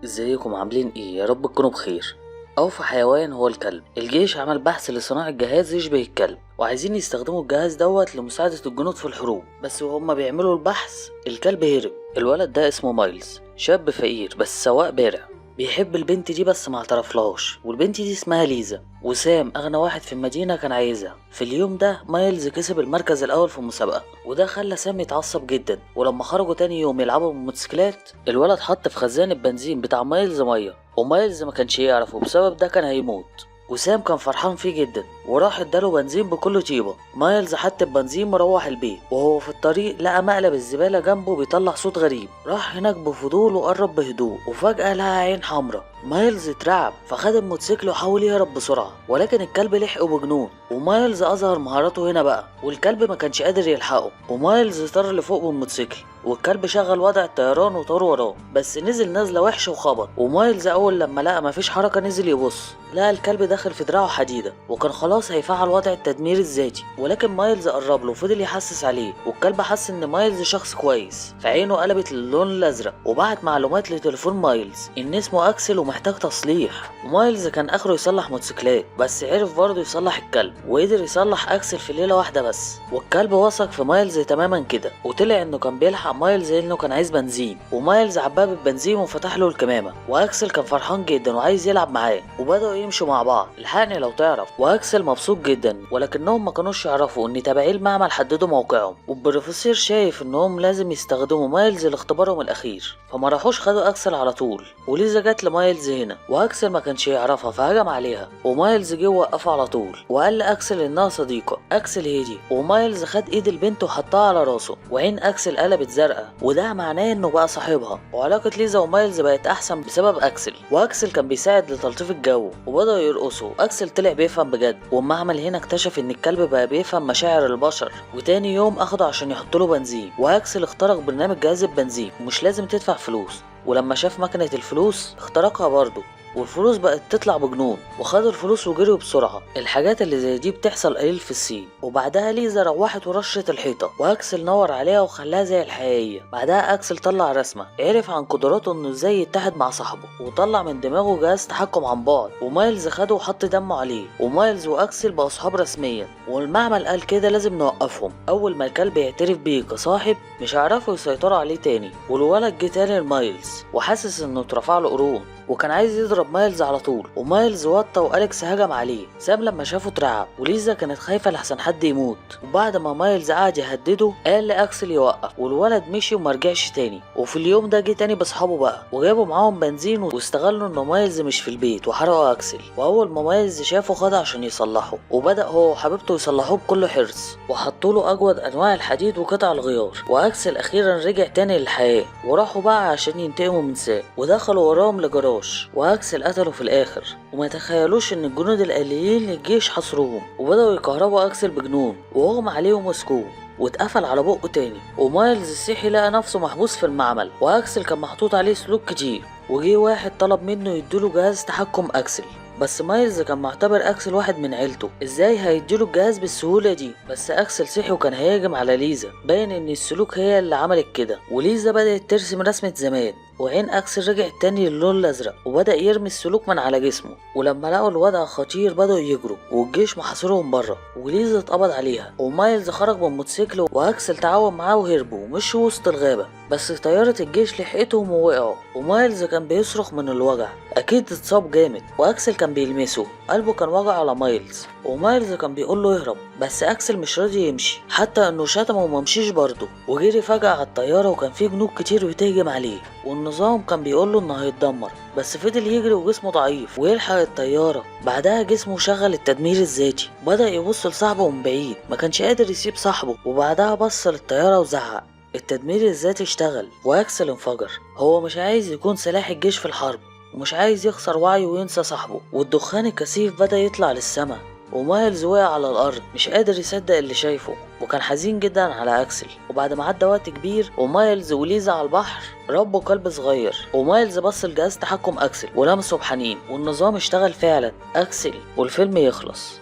ازيكم عاملين ايه؟ يا رب تكونوا بخير. اوفى حيوان هو الكلب. الجيش عمل بحث لصناعة جهاز يشبه الكلب، وعايزين يستخدموا الجهاز دوت لمساعدة الجنود في الحروب. بس وهم بيعملوا البحث الكلب هرب. الولد ده اسمه مايلز، شاب فقير بس سواق بارع، بيحب البنت دي بس ما اعترفلهاش، والبنت دي اسمها ليزا. وسام اغنى واحد في المدينة كان عايزها. في اليوم ده مايلز كسب المركز الاول في المسابقة، وده خلى سام يتعصب جدا. ولما خرجوا تاني يوم يلعبوا بالموتوسيكلات، الولد حط في خزان البنزين بتاع مايلز مية، ومايلز ما كانش يعرف، وبسبب ده كان هيموت. وسام كان فرحان فيه جدا وراح اداله بنزين بكل طيبه. مايلز حط البنزين مروح البيت، وهو في الطريق لقى مقلب الزباله جنبه بيطلع صوت غريب. راح هناك بفضول وقرب بهدوء، وفجاه لقى عين حمراء. مايلز اترعب فخد الموتوسيكل وحاول يهرب بسرعه، ولكن الكلب لحقه بجنون. ومايلز اظهر مهاراته هنا بقى، والكلب ما كانش قادر يلحقه، ومايلز طار لفوق بالموتوسيكل، والكلب شغل وضع الطيران وطار وراه، بس نزل نزله وحشه وخبط. ومايلز اول لما لقى مفيش حركه نزل يبص، لقى الكلب داخل في دراعه حديده، وكان خلاص هيفعل وضع التدمير الذاتي. ولكن مايلز قرب له وفضل يحسس عليه، والكلب حس ان مايلز شخص كويس، فعينه قلبت للون الازرق، وبعت معلومات لتليفون مايلز ان اسمه اكسل ومحتاج تصليح. ومايلز كان اخره يصلح موتوسيكلات، بس عرف برضه يصلح الكلب، وقدر يصلح اكسل في ليله واحده بس. والكلب وثق في مايلز تماما كده، وطلع انه كان بيلحق مايلز لانه كان عايز بنزين. ومايلز عباه بالبنزين وفتح له الكمامه، واكسل كان فرحان جدا وعايز يلعب معاه، وبداوا يمشوا مع بعض. الحقني لو تعرف. واكسل مبسوط جدا، ولكنهم ما كانوش يعرفوا ان تابعي المعمل حددوا موقعهم، والبروفيسور شايف انهم لازم يستخدموا مايلز لاختبارهم الاخير، فما راحوش خدوا اكسل على طول. وليزا جت لمايلز هنا، واكسل ما كانش يعرفها فهجم عليها، ومايلز جه وقفها على طول وقال لاكسل انها صديقه. اكسل هدي، ومايلز خد ايد البنت وحطها على راسه، وعين اكسل قلبت زرقاء، وده معناه انه بقى صاحبها. وعلاقه ليزا ومايلز بقت احسن بسبب اكسل. واكسل كان بيساعد لتلطيف الجو، وبداوا يرقصوا. اكسل طلع بيفهم بجد، والمعمل هنا اكتشف ان الكلب بقى بيفهم مشاعر البشر. وتاني يوم اخده عشان يحط له بنزين، واكسل اخترق برنامج جهاز البنزين ومش لازم تدفع فلوس. ولما شاف مكنه الفلوس اخترقها برضه، والفلوس بقت تطلع بجنون، وخدوا الفلوس وجريوا بسرعة. الحاجات اللي زي دي بتحصل قليل في الصين. وبعدها ليزا روحت ورشت الحيطة، واكسل نور عليها وخلاها زي الحقيقية. بعدها اكسل طلع رسمة، عرف عن قدراته انه ازاي يتحد مع صاحبه، وطلع من دماغه جهاز تحكم عن بعد. ومايلز خده وحط دمه عليه، ومايلز واكسل بقوا صحاب رسميا. والمعمل قال كده لازم نوقفهم، اول ما الكلب يعترف بيه كصاحب مش هيعرفوا يسيطروا عليه تاني. والولد جه تاني لمايلز وحاسس انه اترفع له قرون، وكان عايز يضرب مايلز على طول. ومايلز وطى واليكس هجم عليه. سام لما شافه اترعب، وليزا كانت خايفه لحسن حد يموت. وبعد ما مايلز قعد يهدده قال لاكسل يوقف، والولد مشي ومرجعش تاني. وفي اليوم ده جه تاني باصحابه بقى، وجابوا معاهم بنزين، واستغلوا ان مايلز مش في البيت وحرقوا اكسل. واول ما مايلز شافه خده عشان يصلحه، وبدا هو وحبيبته يصلحوه بكل حرص، وحطوا له اجود انواع الحديد وقطع الغيار. واكسل اخيرا رجع تاني للحياه، وراحوا بقى عشان ينتقموا من سام، ودخلوا وراهم لجراج، واكسل قتله في الاخر. وما تخيلوش ان الجنود الآليين للجيش حصروهم، وبدأوا يكهربوا اكسل بجنون، واغمى عليه ومسكوه، واتقفل على بقه تاني. ومايلز الصحي لقى نفسه محبوس في المعمل، واكسل كان محطوط عليه سلوك كتير. وجي واحد طلب منه يديله جهاز تحكم اكسل، بس مايلز كان معتبر اكسل واحد من عيلته، ازاي هيديله الجهاز بالسهوله دي؟ بس اكسل صحي وكان هيهاجم على ليزا، باين ان السلوك هي اللي عملت كده. وليزا بدات ترسم رسمه زمان، وعين اكسل رجعت تاني للون الازرق، وبدا يرمي السلوك من على جسمه. ولما لقوا الوضع خطير بداوا يجروا، والجيش محاصرهم بره، وليزا اتقبض عليها. ومايلز خرج بالموتوسيكل، واكسل تعاون معاه وهربوا ومشوا وسط الغابه، بس طياره الجيش لحقتهم ووقعوا. ومايلز كان بيصرخ من الوجع، اكيد اتصاب جامد. واكسل كان بيلمسه، قلبه كان وجع على مايلز. ومايلز كان بيقول له يهرب، بس اكسل مش راضي يمشي، حتى انه شتمه وممشيش برضه. وجري فجأة على الطياره، وكان فيه جنود كتير بتهجم عليه، والنظام كان بيقول له انه هيتدمر، بس فضل يجري وجسمه ضعيف ويلحق الطياره. بعدها جسمه شغل التدمير الذاتي، بدأ يبص لصاحبه من بعيد، ما كانش قادر يسيب صاحبه. وبعدها بص للطياره وزعق. التدمير الذاتي اشتغل، واكسل انفجر. هو مش عايز يكون سلاح الجيش في الحرب، ومش عايز يخسر وعيه وينسى صاحبه. والدخان الكثيف بدأ يطلع للسما، ومايلز وقع على الارض مش قادر يصدق اللي شايفه، وكان حزين جدا على اكسل. وبعد ما عدى وقت كبير، ومايلز وليزا على البحر ربوا كلب صغير، ومايلز بص لجهاز تحكم اكسل ولمسه بحنين، والنظام اشتغل فعلا. اكسل والفيلم يخلص.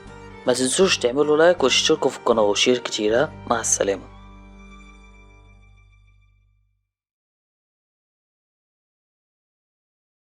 ما تنسوش تعملوا لايك وتشتركوا في القناه وشير كتير. مع السلامه.